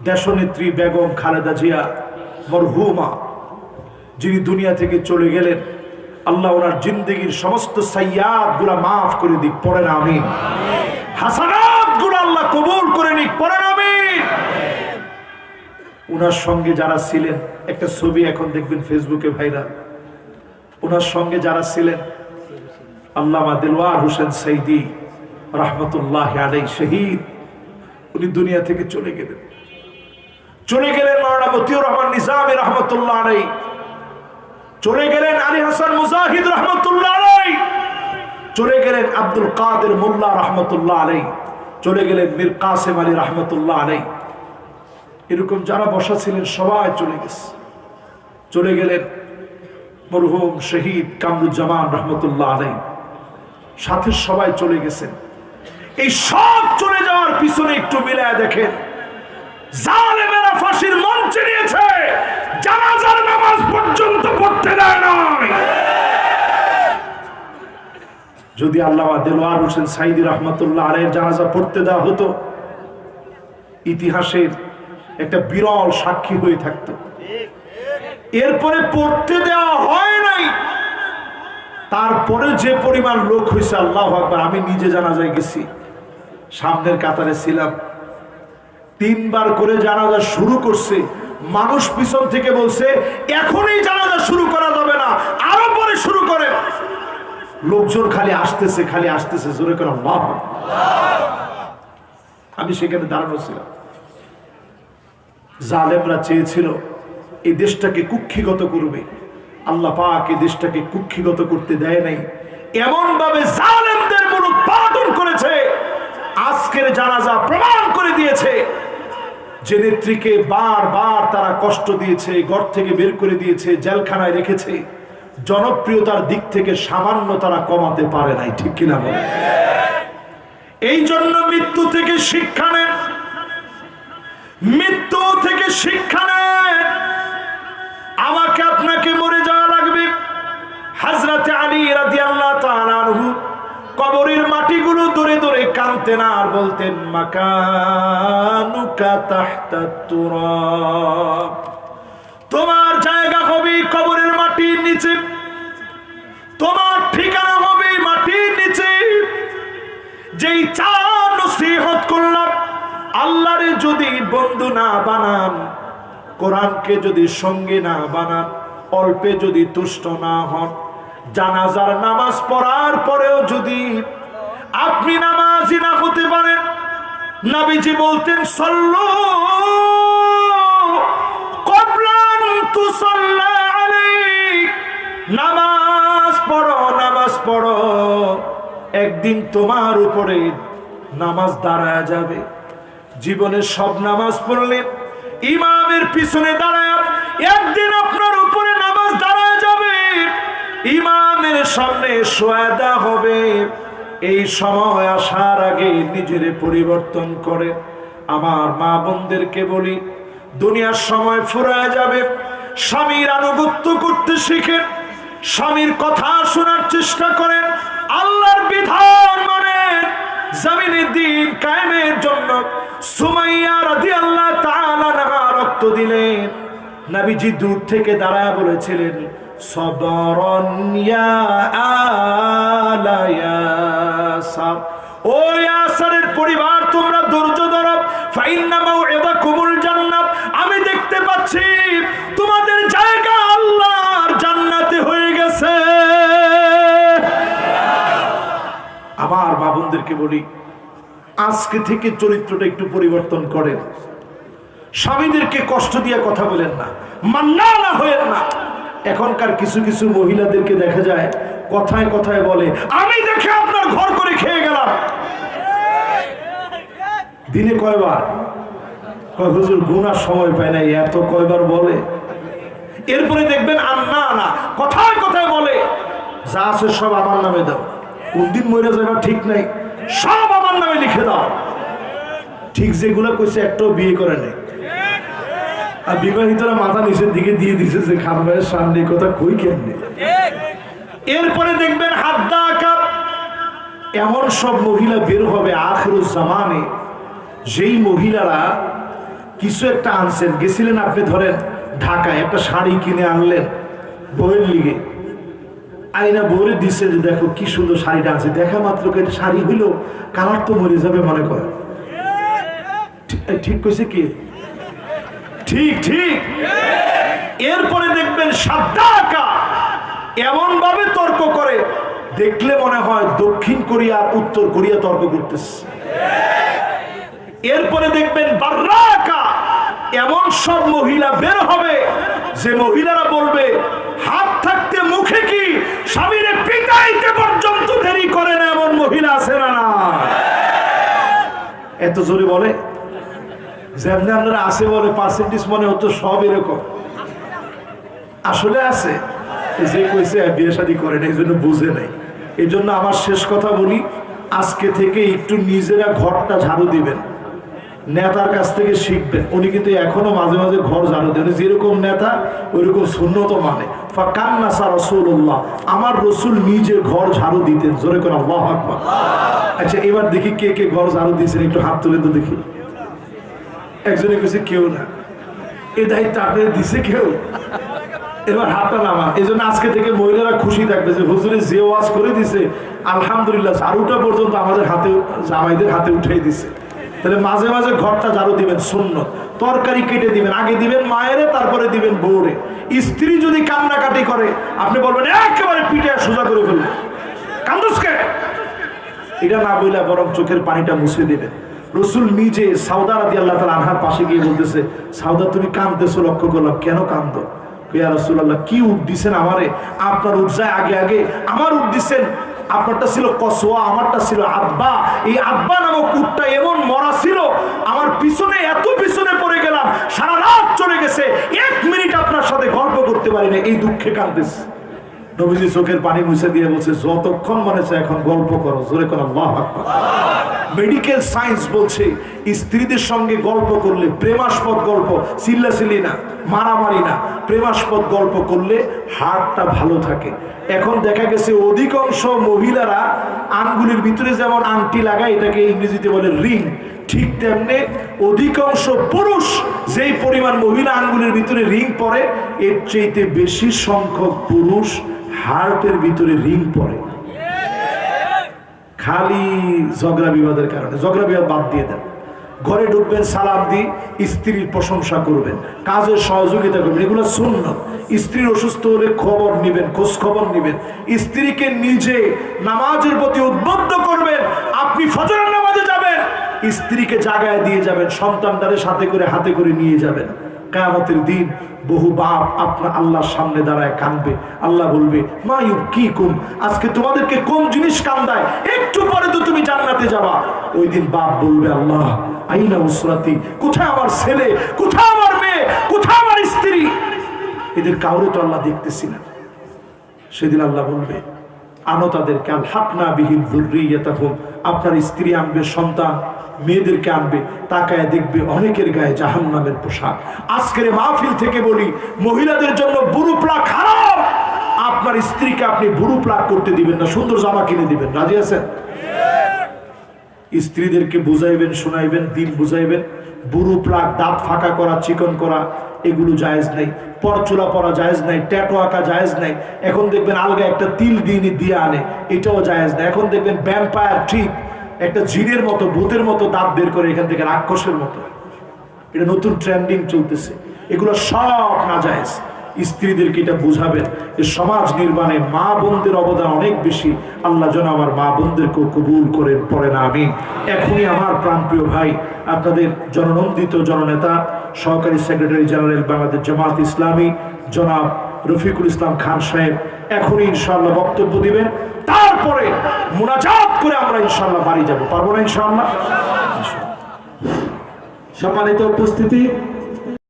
দেশনেত্রী বেগম খালেদা জিয়া মরহুমা, যিনি দুনিয়া থেকে চলে গেলেন, আল্লাহ ওনার জিন্দগির সমস্ত সাইয়াত গুলা মাফ করে দিক, পড়েন আমিন। হাসানাত গুলা আল্লাহ কবুল করে নিক, পড়েন আমিন। ওনার সঙ্গে যারা ছিলেন, একটা ছবি এখন দেখবেন ফেসবুকে ভাইরাল, ওনার সঙ্গে যারা ছিলেন, আল্লামা দিলওয়ার হোসেন সাইদি রহমতুল্লাহ আলাইহি শহীদ, উনি দুনিয়া থেকে চলে গেলেন। মাওলানা মতিউর রহমান নিজামী রহমতুল্লাহ আলাইহি, চলে গেলেন আলী হাসান মুজাহিদ রহমতুল্লাহ আলাইহি, চলে গেলেন আব্দুল কাদের মোল্লা রহমতুল্লাহ আলাইহি, চলে গেলেন মীর কাসেম আলী রহমতুল্লাহ আলাইহি। এরকম যারা বসা ছিলেন সবাই চলে গেছে। চলে গেলেন মরহুম শহীদ কামরুজ্জামান রহমতুল্লাহ আলাইহি, সাথে সবাই চলে গেছেন। এই সব চলে যাওয়ার পিছনে একটু মিলায় দেখেন, জালেমেরা ফাঁসির মঞ্চে নিয়েছে, জানাজার নামাজ পর্যন্ত পড়তে দেয় নাই। যদি আল্লামা দিলওয়ার হোসেন সাইদি রহমতুল্লাহ আলাইহির জানাজা পড়তে দেওয়া হতো, ইতিহাসের একটা বিরল সাক্ষী হয়ে থাকতো। এরপরে পড়তে দেওয়া হয় নাই, তারপরে যে পরিমাণ লোক হয়েছে, আল্লাহু আকবার। আমি নিজে জানাজায় গেছি, সামনের কাতারে ছিলাম। 3 বার করে জানাজা শুরু করছে, মানুষ পিছন থেকে বলছে এখনই জানাজা শুরু করা যাবে না, আরো পরে শুরু করেন। লোকজন খালি আসতেছে, জোরে করে আল্লাহু আকবার। আমি সেখানে দাঁড়ানো ছিলাম। জালেমরা চেয়েছিল এই দেশটাকে কুক্ষিগত করবে, আল্লাহ পাক এই দেশটাকে কুক্ষিগত করতে দেয় নাই। এমন ভাবে জালেমদের মূলোৎপাটন করেছে, আজকের জানাজা প্রমাণ করে দিয়েছে। যে নেত্রীকে বারবার তারা কষ্ট দিয়েছে, ঘর থেকে বের করে দিয়েছে, জেলখানায় রেখেছে, জনপ্রিয়তার দিক থেকে সামান্য তারা কমাতে পারে নাই, ঠিক কিনা বলে? এই জন্য মৃত্যু থেকে শিক্ষা নেন, মৃত্যু থেকে শিক্ষা নেন। আমাকে আপনাকে মরে যাওয়া লাগবে। হযরত আলী রাদিয়াল্লাহু তাআলা আনহু কবরের মাটিগুলো ধরে ধরে কাঁদতেন আর বলতেন, মাকানুকা তাহতাত তুরাব, তোমার জায়গা হবে কবরের মাটির নিচে, তোমার ঠিকানা হবে মাটির নিচে। যেই চার নসিহত করলাম, আল্লাহরে যদি বন্ধু না বানান, কোরআনকে যদি সঙ্গী না বানান, অল্পে যদি তুষ্ট না হন, জানাজার নামাজ পড়ার পরেও যদি আপনি নামাজি না হতে পারেন, নবীজি বলতেন সাল্লু ক্বাবলা আন তুসাল্লা আলাইক, নামাজ পড়ো, একদিন তোমার উপরে নামাজ দাঁড়ায় যাবে। জীবনে সব নামাজ পড়লেন, ইমামের পিছনে দাঁড়ায়, একদিন আপনার উপরে নামাজ দাঁড়ায় যাবে, ইমামের সামনে শুয়াদা হবে। এই সময় আসার আগে নিজের পরিবর্তন করে। আমার মা বোনদেরকে বলি, দুনিয়ার সময় ফুরায় যাবে, স্বামীর আনুগত্য করতে শিখেন, স্বামীর কথা শোনার চেষ্টা করেন, আল্লাহর বিধান মানেন, জমিনে দ্বীন কায়েমের জন্য সুমাইয়া রাদিয়াল্লাহু তাআলা আনহা রক্ত দিলেন। নবীজি দূর থেকে দাঁড়ায় বলেছিলেন, সবরন ইয়া আলা ইয়াসার, ও ইয়াসারের পরিবার তোমরা ধৈর্য ধরো, ফাইন্না মাউইদাকুমুল জান্নাত, আমি দেখতে পাচ্ছি তোমাদের জায়গা আল্লাহর জান্নাতে হয়ে গেছে। আবার বাবুনদেরকে বলি, আজকে থেকে চরিত্রটা একটু পরিবর্তন করেন। স্বামীদেরকে কষ্ট দিয়ে কথা বলেন না, মান্নানা হয়েন না। এখনকার কিছু কিছু মহিলাদেরকে দেখা যায় কথায় কথায় বলে, আমি দেখে আপনার ঘর করে খেয়ে গেলাম। দিনে কয়বার? কয় হুজুর গুনার সময় পায় না, এত কয়বার বলে। এরপরে দেখবেন আন্না না, কথায় কথায় বলে, যা আছে সব আমার নামে দাও, কোন দিন মরে যাবে ঠিক নাই, সব আমার নামে লিখে দাও। ঠিক যেগুলো কইছে একটাও বিয়ে করে নেই, আর বিবাহিতরা মাথা নিচের দিকে দিয়ে দিছে যে খানবাইয়ের সামনে কথা কই কেমনে। এরপরে দেখবেন হাদ্দা কাপ, এমন সব মহিলা বের হবে আখিরুজ জামানে, যেই মহিলারা কিছু একটা আনছেন, গেছিলেন আপনি ধরেন ঢাকায়, একটা শাড়ি কিনে আনলেন বউয়ের লিগে, আইনা বউরে দিচ্ছে যে দেখো কি সুন্দর শাড়িটা আছে, দেখা মাত্র শাড়ি হইল কালার তো মরে যাবে মনে করে। ঠিক কইছে কি? ঠিক ঠিক। এরপরে দেখবেন সাদ্দাকা এমন ভাবে তর্ক করে, দেখলে মনে হয় দক্ষিণ কোরিয়া আর উত্তর কোরিয়া তর্ক করতেছে। এরপরে দেখবেন বার্রাকা এমন সব মহিলা বের হবে যে মহিলারা বলবে হাত থাকতে মুখে কি স্বামীরে পিটাইতে পর্যন্ত দেরি করে না, এমন মহিলা আছে না? না এত জোরে বলে যেমনি আপনারা আছে বলে পার্সেন্টেজ মনে হতো সব এরকম, আসলে আছে। যে কইছে বিয়ে শাদী করে না এই জন্য বুঝে নাই। এই জন্য আমার শেষ কথা বলি, আজকে থেকে একটু নিজেরা ঘরটা ঝাড়ু দিবেন, নেতার কাছ থেকে শিখবেন। উনি কিন্তু এখনো মাঝে মাঝে ঘর ঝাড়ু দেন, যেরকম নেতা ওইরকম সুন্নত মানে। ফাকান্নাসা রাসূলুল্লাহ, আমার রসুল নিজে ঘর ঝাড়ু দিতেন। জোরে করে আল্লাহু আকবার। আচ্ছা এবার দেখি কে কে ঘর ঝাড়ু দিয়েছেন, একটু হাত তুলে তো দেখি। একজনে কইছে কেউ না, এই দায়িত্ব আপনাদের দিছে কেউ? এবার হাতটা নামা। এই জন্য আজকে থেকে মহিলারা খুশি থাকবে যে হুজুরে যে ওয়াজ করে দিছে আলহামদুলিল্লাহ, ঝাড়ুটা পর্যন্ত আমাদের হাতে, জামাইদের হাতে উঠাই দিছে। তাহলে মাঝে মাঝে ঘরটা ঝাড়ু দিবেন, সুন্নত। তরকারি কেটে দিবেন, আগে দিবেন মায়েরে, তারপরে দিবেন বউরে। স্ত্রী যদি কান্নাকাটি করে আপনি বলবেন একেবারে পিঠে সোজা করে ফেলবেন, কান্দুসকে এটা না বইলা বরং চোখের পানিটা মুছে দেবেন। রসুল নিজে সাউদা রাদিয়াল্লাহু তাআলা আনহার পাশে গিয়ে বলতেছে, সাউদা তুমি কাঁদতেছো, লক্ষ্য করলাম, কেন কান্দো? ইয়া রাসূলুল্লাহ, কি উঠ দিছেন আমারে? আপনার উঠ যায় আগে আগে, আমার উঠ দিছেন। আপনারটা ছিল কসওয়া, আমারটা ছিল আব্বা। এই আব্বা নামক উটটা এমন মরা ছিল, আমার পিছনে এত পিছনে পড়ে গেলাম, সারা রাত চলে গেছে, 1 মিনিট আপনার সাথে গল্প করতে পারি না, এই দুঃখে কাঁদতেছে। নবীজি চোখের পানি মুছে দিয়ে বলছে, যতক্ষণ মনে চায় এখন গল্প করো। জোরে করে আল্লাহু আকবার। মেডিকেল সায়েন্স বলছে স্ত্রীদের সঙ্গে গল্প করলে, প্রেমাস্পদ গল্প, চিল্লাচিল্লি না, মারামারি না, প্রেমাস্পদ গল্প করলে হার্টটা ভালো থাকে। এখন দেখা গেছে অধিকাংশ মহিলারা আঙ্গুলের ভিতরে যেমন আংটি লাগায়, এটাকে ইংরেজিতে বলে রিং, ঠিক তেমনি অধিকাংশ পুরুষ যেই পরিমাণ মহিলা আঙ্গুলের ভিতরে রিং পরে, এর চাইতে বেশি সংখ্যক পুরুষ হার্টের ভিতরে রিং পরে। খালি ঝগড়া বিবাদের কারণে। ঝগড়া বিবাদ বাদ দিয়ে দেন, ঘরে ঢুকবেন সালাম দিয়ে স্ত্রীর প্রশংসা করবেন, কাজের সহযোগিতা করবেন, এগুলো সুন্নাত। স্ত্রীর অসুস্থ হলে খবর নিবেন, খোঁজ খবর নিবেন। স্ত্রীকে নিজে নামাজের প্রতি উদ্বুদ্ধ করবেন। আপনি ফজরের নামাজে যাবেন, স্ত্রীকে জাগায় দিয়ে যাবেন, সন্তানটারে সাথে করে হাতে করে নিয়ে যাবেন। কিয়ামতের দিন বহু বাপ আপনার আল্লাহর সামনে দাঁড়ায় কাঁদবে। আল্লাহ বলবে, মা ইউবকিকুম, আজকে তোমাদেরকে কোন জিনিস কান্দায়? একটু পরে তো তুমি জান্নাতে যাবা। ওই দিন বাপ বলবে, আল্লাহ আইনা উসরাতি, কোথায় আমার ছেলে, কোথায় আমার মেয়ে, কোথায় আমার স্ত্রী? এদের কাউরে তো আল্লাহ দেখতেছি না। সেদিন আল্লাহ বলবে, আনো তাদেরকে, আলহাকনা বিহিম যুররিয়াতাহুম, আপনার স্ত্রী আনবে, সন্তান মেয়েদেরকে আনবে, তাকায় দেখবে অনেকের গায়ে জাহান্নামের পোশাক। আজকের মাহফিল থেকে বলি, মহিলাদের জন্য বুরু প্লাগ হারাম। আপনার স্ত্রীকে আপনি বুরু প্লাগ করতে দিবেন না, সুন্দর জামা কিনে দিবেন। রাজি আছেন? স্ত্রীদেরকে বুঝাইবেন, শোনাইবেন, দিন বুঝাইবেন। বুরু প্লাগ, দাঁত ফাঁকা করা, চিকন করা, এগুলো জায়েজ নাই। পরচুলা পরা জায়েজ নাই, ট্যাটু আঁকা জায়েজ নাই। এখন দেখবেন আলগা একটা তিল দিয়ে আনে, এটাও জায়েজ নাই। এখন দেখবেন ভ্যাম্পায়ার ঠিক একটা জিনের মতো, ভূতের মতো দাঁত বের করে এখান থেকে রাক্ষসের মতো, এটা নতুন ট্রেন্ডিং চলতেছে। এগুলো সব নাজায়েজ। স্ত্রীদেরকে এটা বুঝাবেন যে সমাজ নির্মাণে মা বোনদের অবদান অনেক বেশি। আল্লাহ যেন আমার মা বোনদেরকেও কবুল করেন, পড়েন আমিন। এখনই আমার প্রাণপ্রিয় ভাই, আপনাদের জননন্দিত জননেতা, সহকারী সেক্রেটারি জেনারেল বাংলাদেশ জামাত ইসলামী জনাব রফিকুল ইসলাম খান সাহেব এখনই ইনশাআল্লাহ বক্তব্য দিবেন। তারপরে মুনাজাত করে আমরা ইনশাআল্লাহ বাড়ি যাব। পারবো না ইনশাআল্লাহ? সম্মানিত উপস্থিতি,